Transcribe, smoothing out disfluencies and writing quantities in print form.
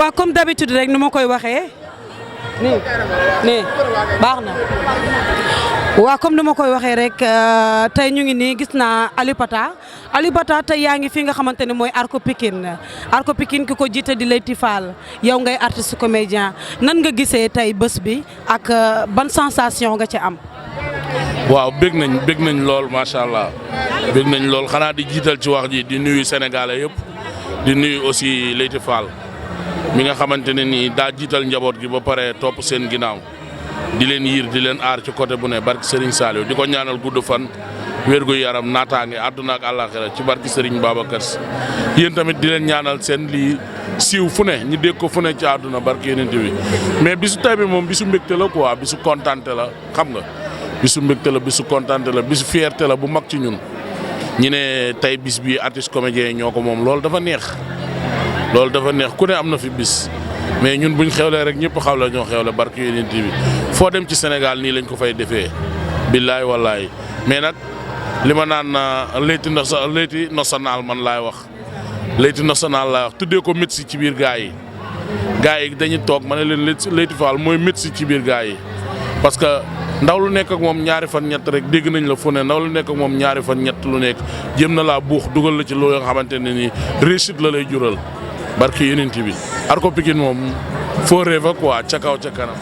waaw comme d'habitude rek nu ma koy waxee nii baax na waaw comme nu ma koy waxee rek tey ñu ngi nii gis naa Aliou Pata tey yaa ngi fi nga xamante ne mooy Arko Pikine ki ko jiite di Leyti Fall yow ngay artiste comédien nan nga gisee tey bés bi ak ban sensation nga ci am. waaw bég nañ lool macha allah bég nañ lool xanaa di jiital ci wax ji di nuyu sénégalais yëpp di nuyu aussi Leyti Fall mi nga xamante ne nii daa jiital njaboot gi ba pare topp seen ginnaaw di leen yiir di leen aar ci côté bu ne barki Serigne Saliou di ko ñaanal gudd fan wérgu yaram naataange àdduna ak àllaaxira ci barki Serigne Babacar Sy yéen tamit di leen ñaanal seen lii siiw fu ne ñu dégg ko fu ne ci àdduna barki yeneen bi mais bisu tay bi moom bisu mbégte la quoi bisu kontante la xam nga bisu mbégte la bisu kontante la bisu fierté la bu mag ci ñun ñu ne tey bis bi artiste comédien ñoo ko moom loolu dafa neex ku ne am na fi bis mais ñun buñ xewlee rek ñëpp xawle ñoo xewle barki yeneen bi foo dem ci Sénégal nii lañ ko fay defee billaay wallaay mais nag li ma naan Leyti national man laay wax Leyti national laay wax tuddee ko médecin ci biir gaa yi dañuy toog ma ne leen Leyti Fall mooy médecin ci biir gaa yi parce que ndaw lu nekk ak moom ñaari fan ñett rek dégg nañ la fu ne ndaw lu nekk ak moom ñaari fan ñett lu nekk jëm na laa buux dugal la ci loolu nga xamante ne nii réussite la lay jural barki yeneen bi Arko Pikine moom foo rêve quoi ca kaw ca kanam.